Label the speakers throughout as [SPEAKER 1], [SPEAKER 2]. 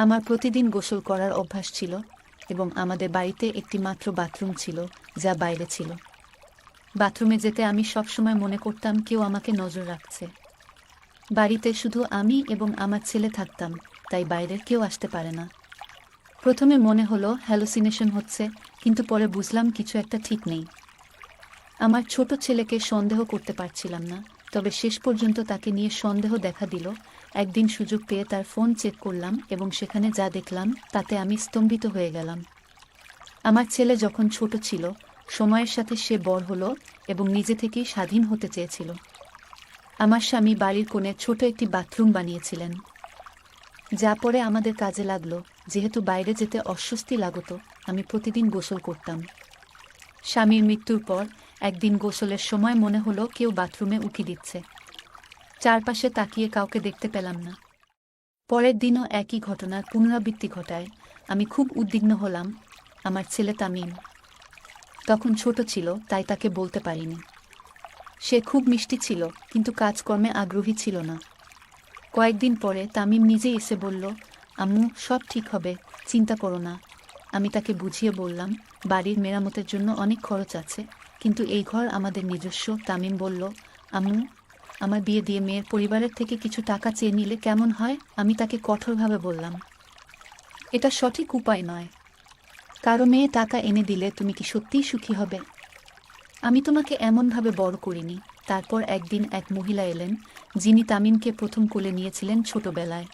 [SPEAKER 1] আমার প্রতিদিন গোসল করার অভ্যাস ছিল এবং আমাদের বাড়িতে একটি মাত্র বাথরুম ছিল, যা বাইরে ছিল। বাথরুমে যেতে আমি সবসময় মনে করতাম কেউ আমাকে নজর রাখছে। বাড়িতে শুধু আমি এবং আমার ছেলে থাকতাম, তাই বাইরের কেউ আসতে পারে না। প্রথমে মনে হলো হ্যালুসিনেশন হচ্ছে, কিন্তু পরে বুঝলাম কিছু একটা ঠিক নেই। আমার ছোট ছেলেকে সন্দেহ করতে পারছিলাম না, তবে শেষ পর্যন্ত তাকে নিয়ে সন্দেহ দেখা দিল। একদিন সুযোগ পেয়ে তার ফোন চেক করলাম এবং সেখানে যা দেখলাম তাতে আমি স্তম্ভিত হয়ে গেলাম। আমার ছেলে যখন ছোট ছিল, সময়ের সাথে সে বড় হলো এবং নিজে থেকেই স্বাধীন হতে চেয়েছিল। আমার স্বামী বাড়ির কোণে ছোট একটি বাথরুম বানিয়েছিলেন, যা পরে আমাদের কাজে লাগলো। যেহেতু বাইরে যেতে অস্বস্তি লাগতো, আমি প্রতিদিন গোসল করতাম। স্বামীর মৃত্যুর পর একদিন গোসলের সময় মনে হলো কেউ বাথরুমে উঁকি দিচ্ছে। চারপাশে তাকিয়ে কাউকে দেখতে পেলাম না। পরের দিনও একই ঘটনার পুনরাবৃত্তি ঘটায়। আমি খুব উদ্বিগ্ন হলাম। আমার ছেলে তামিম তখন ছোট ছিল, তাই তাকে বলতে পারিনি। সে খুব মিষ্টি ছিল, কিন্তু কাজকর্মে আগ্রহী ছিল না। কয়েকদিন পরে তামিম নিজেই এসে বলল, আম্মু, সব ঠিক হবে, চিন্তা করো না। আমি তাকে বুঝিয়ে বললাম, বাড়ির মেরামতের জন্য অনেক খরচ আছে, কিন্তু এই ঘর আমাদের নিজস্ব। তামিম বলল, আম্মু, আমার বিয়ে দিয়ে মেয়ের পরিবারের থেকে কিছু টাকা চেয়ে নিলে কেমন হয়? আমি তাকে কঠোরভাবে বললাম, এটা সঠিক উপায় নয়। কারো মেয়ে টাকা এনে দিলে তুমি কি সত্যিই সুখী হবে? আমি তোমাকে এমনভাবে বড় করিনি। তারপর একদিন এক মহিলা এলেন, যিনি তামিমকে প্রথম কোলে নিয়েছিলেন ছোটবেলায়।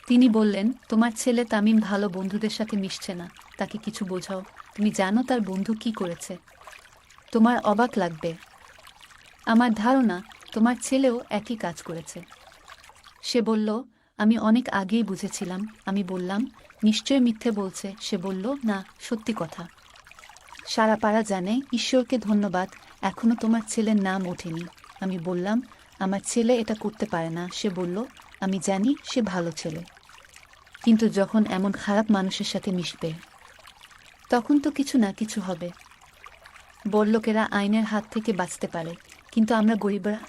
[SPEAKER 1] তিনি বললেন, তোমার ছেলে তামিম ভালো বন্ধুদের সাথে মিশছে না, তাকে কিছু বোঝাও। তুমি জানো তার বন্ধু কি করেছে? তোমার অবাক লাগবে। আমার ধারণা তোমার ছেলেও একই কাজ করেছে। সে বলল, আমি অনেক আগেই বুঝেছিলাম। আমি বললাম, নিশ্চয় মিথ্যে বলছে। সে বলল, না, সত্যি কথা। সারা পাড়া জানে। ঈশ্বরকে ধন্যবাদ, এখনো তোমার ছেলের নাম ওঠেনি। আমি বললাম, আমার ছেলে এটা করতে পারে না। সে বলল, আমি জানি, সে ভালো ছেলে, কিন্তু যখন এমন খারাপ মানুষের সাথে মিশবে, তখন তো কিছু না কিছু হবে। বড়লোকেরা আইনের হাত থেকে বাঁচতে পারে, কিন্তু আমরা গরিবরা।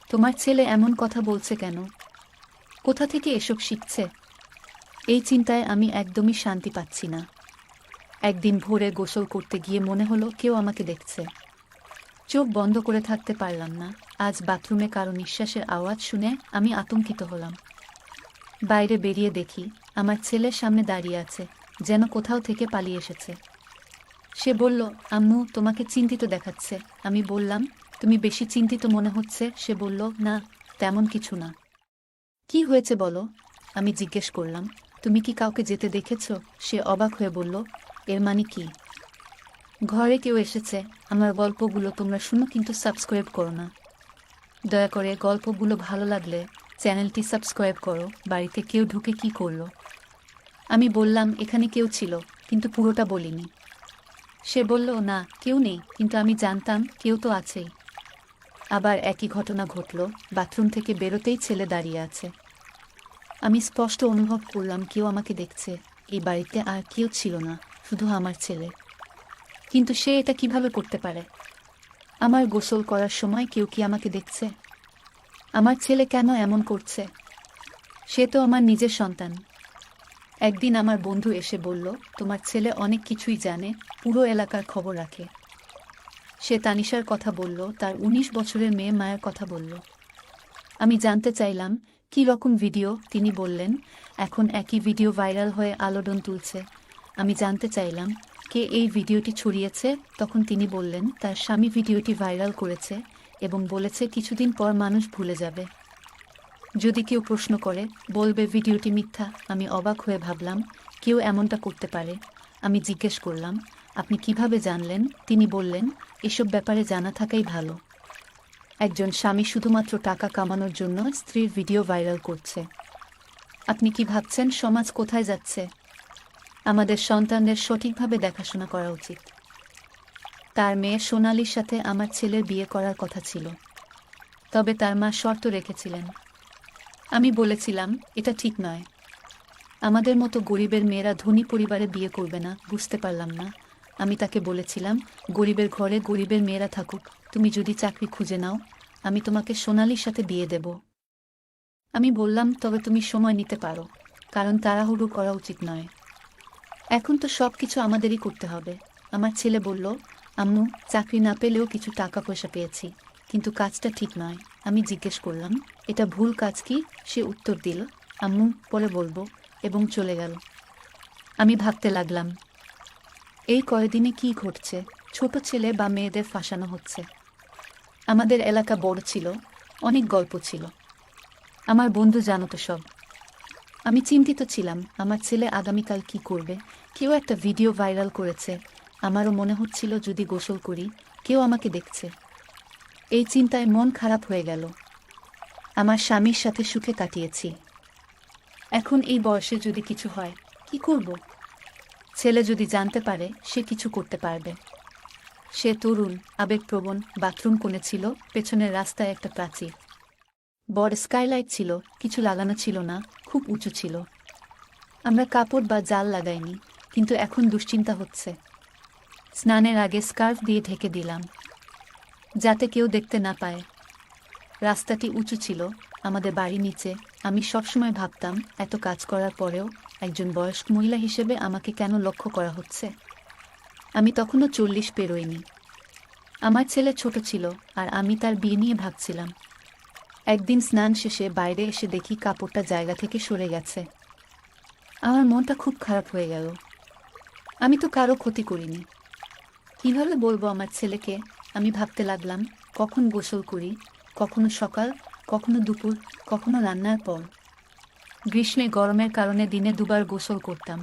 [SPEAKER 1] তোমার ছেলে এমন কথা বলছে কেন? কোথা থেকে এসব শিখছে? এই চিন্তায় আমি একদমই শান্তি পাচ্ছি না। একদিন ভোরে গোসল করতে গিয়ে মনে হলো কেউ আমাকে দেখছে। চোখ বন্ধ করে থাকতে পারলাম না। আজ বাথরুমে কারো নিঃশ্বাসের আওয়াজ শুনে আমি আতঙ্কিত হলাম। বাইরে বেরিয়ে দেখি আমার ছেলের সামনে দাঁড়িয়ে আছে, যেন কোথাও থেকে পালিয়ে এসেছে। সে বলল, আম্মু, তোমাকে চিন্তিত দেখাচ্ছে। আমি বললাম, তুমি বেশি চিন্তিত মনে হচ্ছে। সে বলল, না, তেমন কিছু না। কি হয়েছে বলো? আমি জিজ্ঞেস করলাম, তুমি কি কাউকে যেতে দেখেছ? সে অবাক হয়ে বলল, এর মানে কি? ঘরে কেউ এসেছে। আমার গল্পগুলো তোমরা শুনো, কিন্তু সাবস্ক্রাইব করো না। দয়া করে গল্পগুলো ভালো লাগলে চ্যানেলটি সাবস্ক্রাইব করো। বাড়িতে কেউ ঢুকে কি করলো? আমি বললাম, এখানে কেউ ছিল, কিন্তু পুরোটা বলিনি। সে বলল, না, কেউ নেই, কিন্তু আমি জানতাম কেউ তো আছেই। আবার একই ঘটনা ঘটল। বাথরুম থেকে বেরোতেই ছেলে দাঁড়িয়ে আছে। আমি স্পষ্ট অনুভব করলাম কেউ আমাকে দেখছে। এই বাড়িতে আর কেউ ছিল না, শুধু আমার ছেলে। কিন্তু সে এটা কিভাবে করতে পারে? আমার গোসল করার সময় কেউ কি আমাকে দেখছে? আমার ছেলে কেন এমন করছে? সে তো আমার নিজের সন্তান। একদিন আমার বন্ধু এসে বলল, তোমার ছেলে অনেক কিছুই জানে, পুরো এলাকার খবর রাখে। সে তানিশার কথা বলল, তার ১৯ বছরের মেয়ে মায়ের কথা বলল। আমি জানতে চাইলাম, কি রকম ভিডিও? তিনি বললেন, এখন একই ভিডিও ভাইরাল হয়ে আলোড়ন তুলছে। আমি জানতে চাইলাম, কে এই ভিডিওটি ছড়িয়েছে? তখন তিনি বললেন, তার স্বামী ভিডিওটি ভাইরাল করেছে এবং বলেছে কিছুদিন পর মানুষ ভুলে যাবে। যদি কেউ প্রশ্ন করে, বলবে ভিডিওটি মিথ্যা। আমি অবাক হয়ে ভাবলাম, কেউ এমনটা করতে পারে? আমি জিজ্ঞেস করলাম, আপনি কিভাবে জানলেন? তিনি বললেন, এসব ব্যাপারে জানা থাকাই ভালো। একজন স্বামী শুধুমাত্র টাকা কামানোর জন্য স্ত্রীর ভিডিও ভাইরাল করছে। আপনি কি ভাবছেন সমাজ কোথায় যাচ্ছে? আমাদের সন্তানদের সঠিকভাবে দেখাশোনা করা উচিত। তার মেয়ে সোনালীর সাথে আমার ছেলের বিয়ে করার কথা ছিল, তবে তার মা শর্ত রেখেছিলেন। আমি বলেছিলাম, এটা ঠিক নয়। আমাদের মতো গরিবের মেয়েরা ধনী পরিবারে বিয়ে করবে না। বুঝতে পারলাম না। আমি তাকে বলেছিলাম, গরিবের ঘরে গরিবের মেয়েরা থাকুক। তুমি যদি চাকরি খুঁজে নাও, আমি তোমাকে সোনালীর সাথে বিয়ে দেব। আমি বললাম, তবে তুমি সময় নিতে পারো, কারণ তাড়াহুড়ো করা উচিত নয়। এখন তো সব কিছু আমাদেরই করতে হবে। আমার ছেলে বলল, আম্মু, চাকরি না পেলেও কিছু টাকা পয়সা পেয়েছি, কিন্তু কাজটা ঠিক নয়। আমি জিজ্ঞেস করলাম, এটা ভুল কাজ কি? সে উত্তর দিল, আম্মু, পরে বলবো, এবং চলে গেল। আমি ভাবতে লাগলাম, এই কয়দিনে কি ঘটছে? ছোট ছেলে বা মেয়েদের ফাঁসানো হচ্ছে। আমাদের এলাকা বড় ছিল, অনেক গল্প ছিল। আমার বন্ধু জানতো সব। আমি চিন্তিত ছিলাম, আমার ছেলে আগামীকাল কি করবে। কেউ একটা ভিডিও ভাইরাল করেছে। আমারও মনে হচ্ছিল যদি গোসল করি, কেউ আমাকে দেখছে। এই চিন্তায় মন খারাপ হয়ে গেল। আমার স্বামীর সাথে সুখে কাটিয়েছি। এখন এই বয়সে যদি কিছু হয়, কি করব? ছেলে যদি জানতে পারে, সে কিছু করতে পারবে। সে তরুণ, আবেগপ্রবণ, বাথরুম কোণে ছিল, পেছনের রাস্তায় একটা প্রাচীর। বড় স্কাইলাইট ছিল, কিছু লাগানো ছিল না, খুব উঁচু ছিল। আমরা কাপড় বা জাল লাগাইনি, কিন্তু এখন দুশ্চিন্তা হচ্ছে। স্নানের আগে স্কার্ফ দিয়ে ঢেকে দিলাম, যাতে কেউ দেখতে না পায়। রাস্তাটি উঁচু ছিল, আমাদের বাড়ি নিচে। আমি সবসময় ভাবতাম, এত কাজ করার পরেও একজন বয়স্ক মহিলা হিসেবে আমাকে কেন লক্ষ্য করা হচ্ছে। আমি তখনও 40 পেরোইনি। আমার ছেলে ছোট ছিল, আর আমি তার বিয়ে নিয়ে ভাবছিলাম। একদিন স্নান শেষে বাইরে এসে দেখি কাপড়টা জায়গা থেকে সরে গেছে। আমার মনটা খুব খারাপ হয়ে গেল। আমি তো কারো ক্ষতি করিনি। কিভাবে বলবো আমার ছেলেকে? আমি ভাবতে লাগলাম, কখন গোসল করি, কখনো সকাল, কখনো দুপুর, কখনো রান্নার পর। গ্রীষ্মে গরমের কারণে দিনে 2বার গোসল করতাম,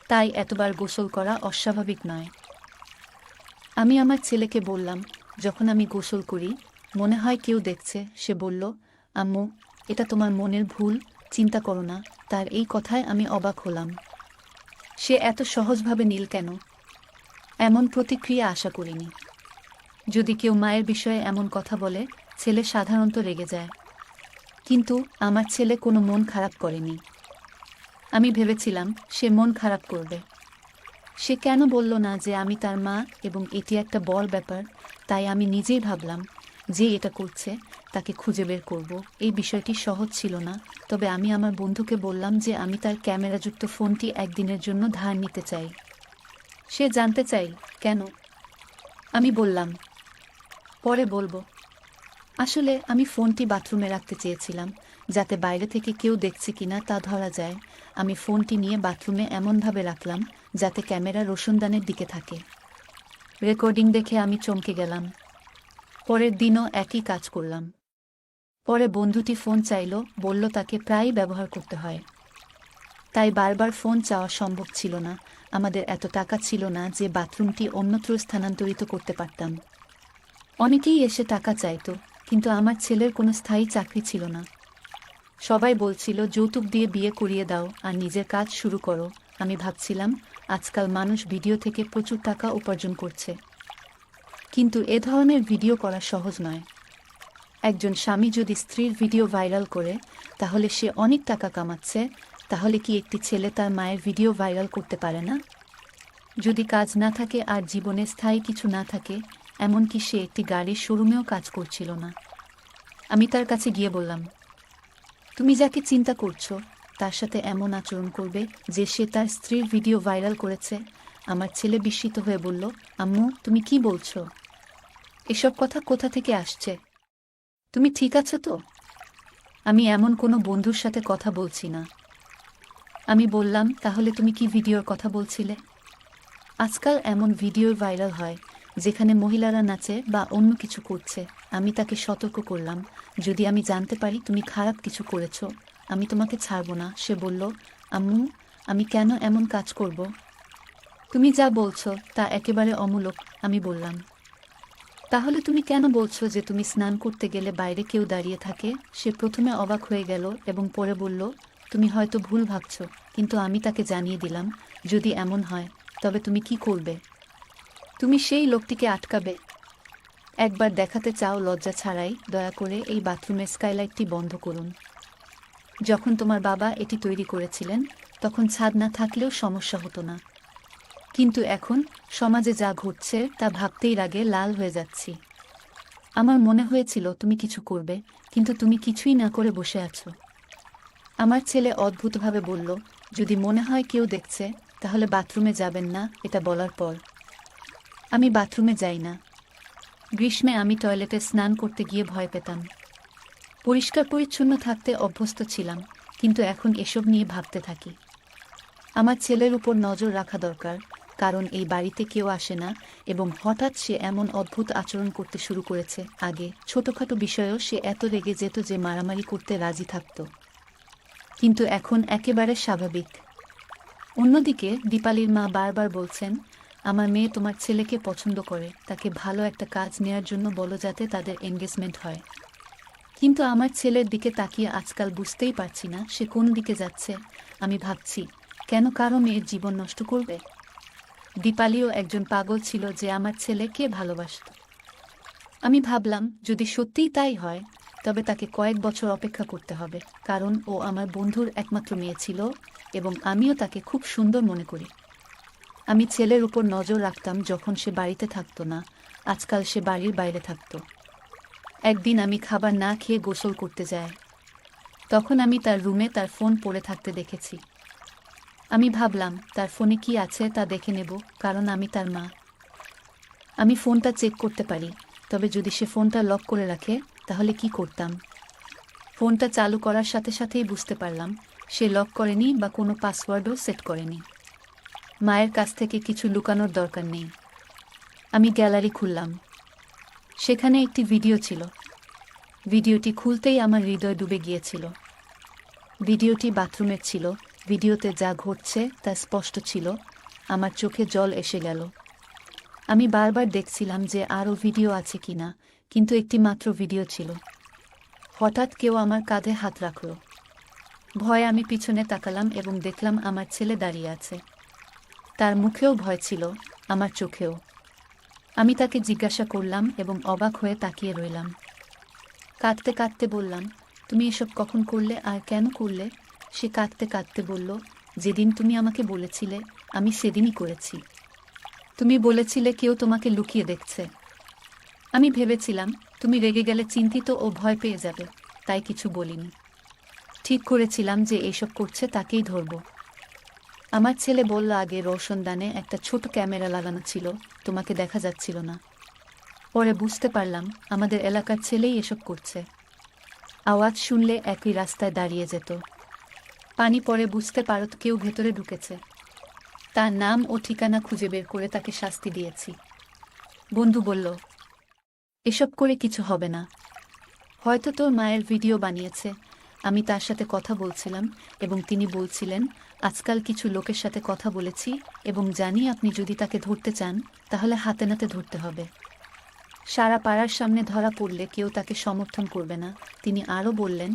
[SPEAKER 1] তাই এতবার গোসল করা অস্বাভাবিক নয়। আমি আমার ছেলেকে বললাম, যখন আমি গোসল করি মনে হয় কেউ দেখছে। সে বলল, আম্মু, এটা তোমার মনের ভুল, চিন্তা করো না। তার এই কথায় আমি অবাক হলাম। সে এত সহজভাবে নীল কেন? এমন প্রতিক্রিয়া আশা করিনি। যদি কেউ মায়ের বিষয়ে এমন কথা বলে, ছেলে সাধারণত রেগে যায়। কিন্তু আমার ছেলে কোনো মন খারাপ করেনি। আমি ভেবেছিলাম সে মন খারাপ করবে। সে কেন বলল না যে আমি তার মা, এবং এটি একটা বড় ব্যাপার। তাই আমি নিজেই ভাবলাম, যে এটা করছে তাকে খুঁজে বের করব। এই বিষয়টি সহজ ছিল না, তবে আমি আমার বন্ধুকে বললাম যে আমি তার ক্যামেরাযুক্ত ফোনটি একদিনের জন্য ধার নিতে চাই। সে জানতে চাইল, কেন? আমি বললাম, পরে বলবো। আসলে আমি ফোনটি বাথরুমে রাখতে চেয়েছিলাম, যাতে বাইরে থেকে কেউ দেখছে কিনা তা ধরা যায়। আমি ফোনটি নিয়ে বাথরুমে এমনভাবে রাখলাম যাতে ক্যামেরা রোশনদানের দিকে থাকে। রেকর্ডিং দেখে আমি চমকে গেলাম। পরের দিনও একই কাজ করলাম। পরে বন্ধুটি ফোন চাইল, বলল তাকে প্রায়ই ব্যবহার করতে হয়। তাই বারবার ফোন চাওয়া সম্ভব ছিল না। আমাদের এত টাকা ছিল না যে বাথরুমটি অন্যত্র স্থানান্তরিত করতে পারতাম। অনেকেই এসে টাকা চাইতো, কিন্তু আমার ছেলের কোনো স্থায়ী চাকরি ছিল না। সবাই বলছিল, যৌতুক দিয়ে বিয়ে করিয়ে দাও আর নিজের কাজ শুরু করো। আমি ভাবছিলাম, আজকাল মানুষ ভিডিও থেকে প্রচুর টাকা উপার্জন করছে, কিন্তু এ ধরনের ভিডিও করা সহজ নয়। একজন স্বামী যদি স্ত্রীর ভিডিও ভাইরাল করে, তাহলে সে অনেক টাকা কামাচ্ছে। তাহলে কি একটি ছেলে তার মায়ের ভিডিও ভাইরাল করতে পারে না? যদি কাজ না থাকে আর জীবনে স্থায়ী কিছু না থাকে, এমনকি সে একটি গাড়ির শোরুমেও কাজ করছিল না। আমি তার কাছে গিয়ে বললাম, তুমি যাকে চিন্তা করছো তার সাথে এমন আচরণ করবে যে সে তার স্ত্রীর ভিডিও ভাইরাল করেছে? আমার ছেলে বিস্মিত হয়ে বলল, আম্মু, তুমি কি বলছো? এসব কথা কোথা থেকে আসছে? তুমি ঠিক আছো তো? আমি এমন কোনো বন্ধুর সাথে কথা বলছি না। আমি বললাম, তাহলে তুমি কি ভিডিওর কথা বলছিলে? আজকাল এমন ভিডিও ভাইরাল হয় যেখানে মহিলারা নাচে বা অন্য কিছু করছে। আমি তাকে সতর্ক করলাম, যদি আমি জানতে পারি তুমি খারাপ কিছু করেছো, আমি তোমাকে ছাড়ব না। সে বলল, আম্মু, আমি কেন এমন কাজ করব? তুমি যা বলছো তা একেবারে অমূলক। আমি বললাম, তাহলে তুমি কেন বলছো যে তুমি স্নান করতে গেলে বাইরে কেউ দাঁড়িয়ে থাকে? সে প্রথমে অবাক হয়ে গেল এবং পরে বলল, তুমি হয়তো ভুল ভাবছো। কিন্তু আমি তাকে জানিয়ে দিলাম, যদি এমন হয় তবে তুমি কি করবে? তুমি সেই লোকটিকে আটকাবে? একবার দেখাতে চাও লজ্জা ছাড়াই? দয়া করে এই বাথরুমের স্কাইলাইটটি বন্ধ করুন। যখন তোমার বাবা এটি তৈরি করেছিলেন, তখন ছাদ না থাকলেও সমস্যা হতো না। কিন্তু এখন সমাজে যা ঘটছে তা ভাবতেই রাগে লাল হয়ে যাচ্ছি। আমার মনে হয়েছিল তুমি কিছু করবে, কিন্তু তুমি কিছুই না করে বসে আছো। আমার ছেলে অদ্ভুতভাবে বলল, যদি মনে হয় কেউ দেখছে তাহলে বাথরুমে যাবেন না। এটা বলার পর আমি বাথরুমে যাই না। গ্রীষ্মে আমি টয়লেটে স্নান করতে গিয়ে ভয় পেতাম। পরিষ্কার পরিচ্ছন্ন থাকতে অভ্যস্ত ছিলাম, কিন্তু এখন এসব নিয়ে ভাবতে থাকি। আমার ছেলের উপর নজর রাখা দরকার, কারণ এই বাড়িতে কেউ আসে না এবং হঠাৎ সে এমন অদ্ভুত আচরণ করতে শুরু করেছে। আগে ছোটখাটো বিষয়েও সে এত রেগে যেত যে মারামারি করতে রাজি থাকত, কিন্তু এখন একেবারে স্বাভাবিক। অন্যদিকে দীপালির মা বারবার বলছেন, আমার মেয়ে তোমার ছেলেকে পছন্দ করে, তাকে ভালো একটা কাজ নেয়ার জন্য বলো যাতে তাদের এনগেজমেন্ট হয়। কিন্তু আমার ছেলের দিকে তাকিয়ে আজকাল বুঝতেই পারছি না সে কোন দিকে যাচ্ছে। আমি ভাবছি, কেন কারো মেয়ের জীবন নষ্ট করবে? দীপালিও একজন পাগল ছিল যে আমার ছেলেকে ভালোবাসত। আমি ভাবলাম, যদি সত্যিই তাই হয় তবে তাকে কয়েক বছর অপেক্ষা করতে হবে, কারণ ও আমার বন্ধুর একমাত্র মেয়ে ছিল এবং আমিও তাকে খুব সুন্দর মনে করি। আমি ছেলের উপর নজর রাখতাম যখন সে বাড়িতে থাকতো না। আজকাল সে বাড়ির বাইরে থাকতো। একদিন আমি খাবার না খেয়ে গোসল করতে যাই। তখন আমি তার রুমে তার ফোন পড়ে থাকতে দেখেছি। আমি ভাবলাম, তার ফোনে কি আছে তা দেখে নেব, কারণ আমি তার মা। আমি ফোনটা চেক করতে পারি, তবে যদি সে ফোনটা লক করে রাখে তাহলে কি করতাম? ফোনটা চালু করার সাথে সাথেই বুঝতে পারলাম সে লক করেনি বা কোনো পাসওয়ার্ডও সেট করেনি। মায়ের কাছ থেকে কিছু লুকানোর দরকার নেই। আমি গ্যালারি খুললাম। সেখানে একটি ভিডিও ছিল। ভিডিওটি খুলতেই আমার হৃদয় ডুবে গিয়েছিল। ভিডিওটি বাথরুমের ছিল। ভিডিওতে যা ঘটছে তা স্পষ্ট ছিল। আমার চোখে জল এসে গেল। আমি বারবার দেখছিলাম যে আরও ভিডিও আছে কিনা, কিন্তু একটি মাত্র ভিডিও ছিল। হঠাৎ কেউ আমার কাঁধে হাত রাখল। ভয়ে আমি পিছনে তাকালাম এবং দেখলাম আমার ছেলে দাঁড়িয়ে আছে। তার মুখেও ভয় ছিল, আমার চোখেও। আমি তাকে জিজ্ঞাসা করলাম এবং অবাক হয়ে তাকিয়ে রইলাম। কাঁদতে কাঁদতে বললাম, তুমি এসব কখন করলে আর কেন করলে? সে কাঁদতে কাঁদতে বলল, যেদিন তুমি আমাকে বলেছিলে আমি সেদিনই করেছি। তুমি বলেছিলে কেউ তোমাকে লুকিয়ে দেখছে। আমি ভেবেছিলাম তুমি রেগে গেলে চিন্তিত ও ভয় পেয়ে যাবে, তাই কিছু বলিনি। ঠিক করেছিলাম যে এইসব করছে তাকেই ধরব। আমার ছেলে বলল, আগে রোশনদানে একটা ছোট ক্যামেরা লাগানো ছিল, তোমাকে দেখা যাচ্ছিল না। পরে বুঝতে পারলাম আমাদের এলাকার ছেলেই এসব করছে। আওয়াজ শুনলে একই রাস্তায় দাঁড়িয়ে যেত। পানি পরে বুঝতে পারত কেউ ভেতরে ঢুকেছে। তার নাম ও ঠিকানা খুঁজে বের করে তাকে শাস্তি দিয়েছি। বন্ধু বলল, এসব করে কিছু হবে না। হয়তো তোর মায়ের ভিডিও বানিয়েছে। আমি তার সাথে কথা বলছিলাম এবং তিনি বলছিলেন, আজকাল কিছু লোকের সাথে কথা বলেছি এবং জানি আপনি যদি তাকে ধরতে চান তাহলে হাতে নাতে ধরতে হবে। সারা পাড়ার সামনে ধরা পড়লে কেউ তাকে সমর্থন করবে না। তিনি আরও বললেন,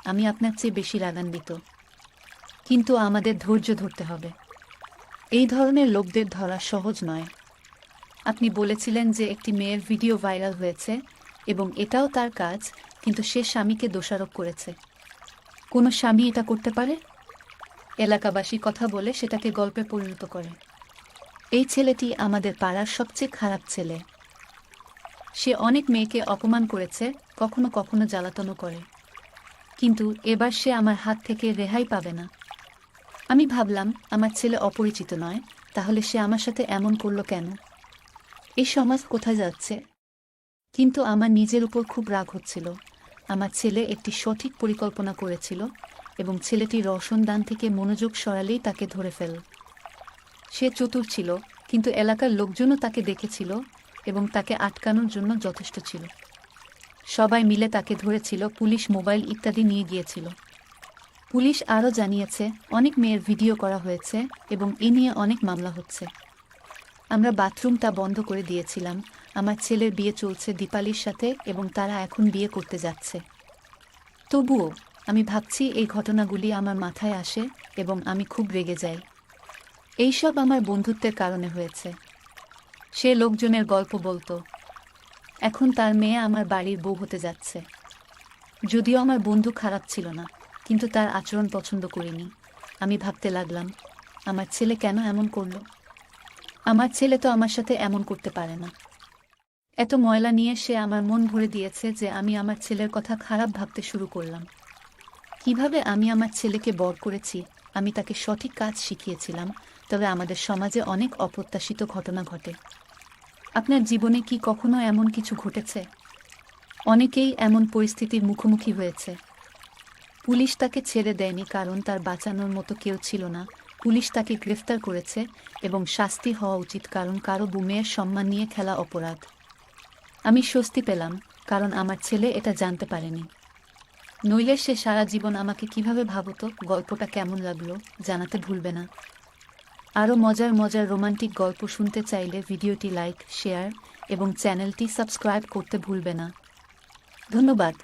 [SPEAKER 1] আমি আপনার চেয়ে বেশি রাগান্বিত, কিন্তু আমাদের ধৈর্য ধরতে হবে। এই ধরনের লোকদের ধরা সহজ নয়। আপনি বলেছিলেন যে একটি মেয়ের ভিডিও ভাইরাল হয়েছে এবং এটাও তার কাজ, কিন্তু সে স্বামীকে দোষারোপ করেছে। কোনো স্বামী এটা করতে পারে? এলাকাবাসী কথা বলে সেটাকে গল্পে পরিণত করে। এই ছেলেটি আমাদের পাড়ার সবচেয়ে খারাপ ছেলে। সে অনেক মেয়েকে অপমান করেছে, কখনো কখনো জ্বালাতনও করে, কিন্তু এবার সে আমার হাত থেকে রেহাই পাবে না। আমি ভাবলাম, আমার ছেলে অপরিচিত নয়, তাহলে সে আমার সাথে এমন করলো কেন? এই সমাজ কোথায় যাচ্ছে? কিন্তু আমার নিজের উপর খুব রাগ হচ্ছিল। আমার ছেলে একটি সঠিক পরিকল্পনা করেছিল এবং ছেলেটি রওশনদান থেকে মনোযোগ সরালেই তাকে ধরে ফেল। সে চতুর ছিল, কিন্তু এলাকার লোকজনও তাকে দেখেছিল এবং তাকে আটকানোর জন্য যথেষ্ট ছিল। সবাই মিলে তাকে ধরেছিল, পুলিশ মোবাইল ইত্যাদি নিয়ে গিয়েছিল। পুলিশ আরও জানিয়েছে অনেক মেয়ের ভিডিও করা হয়েছে এবং এ নিয়ে অনেক মামলা হচ্ছে। আমরা বাথরুমটা বন্ধ করে দিয়েছিলাম। আমার ছেলের বিয়ে চলছে দীপালির সাথে এবং তারা এখন বিয়ে করতে যাচ্ছে। তবুও আমি ভাবছি এই ঘটনাগুলি আমার মাথায় আসে এবং আমি খুব রেগে যাই। এইসব আমার বন্ধুত্বের কারণে হয়েছে। সে লোকজনের গল্প বলতো। এখন তার মেয়ে আমার বাড়ির বউ হতে যাচ্ছে। যদিও আমার বন্ধু খারাপ ছিল না, কিন্তু তার আচরণ পছন্দ করিনি। আমি ভাবতে লাগলাম, আমার ছেলে কেন এমন করলো? আমার ছেলে তো আমার সাথে এমন করতে পারে না। এত ময়লা নিয়ে সে আমার মন ভরে দিয়েছে যে আমি আমার ছেলের কথা খারাপ ভাবতে শুরু করলাম। কিভাবে আমি আমার ছেলেকে বড় করেছি, আমি তাকে সঠিক কাজ শিখিয়েছিলাম, তবে আমাদের সমাজে অনেক অপ্রত্যাশিত ঘটনা ঘটে। আপনার জীবনে কি কখনো এমন কিছু ঘটেছে? অনেকেই এমন পরিস্থিতির মুখোমুখি হয়েছে। পুলিশ তাকে ছেড়ে দেয়নি কারণ তার বাঁচানোর মতো কেউ ছিল না। পুলিশ তাকে গ্রেফতার করেছে এবং শাস্তি হওয়া উচিত কারণ কারো মেয়ের সম্মান নিয়ে খেলা অপরাধ। আমি স্বস্তি পেলাম কারণ আমার ছেলে এটা জানতে পারেনি। নইলে সে সারা জীবন আমাকে কিভাবে ভাবতো। গল্পটা কেমন লাগলো জানাতে ভুলবে না। আরও মজার মজার রোমান্টিক গল্প শুনতে চাইলে ভিডিওটি লাইক, শেয়ার এবং চ্যানেলটি সাবস্ক্রাইব করতে ভুলবে না। ধন্যবাদ।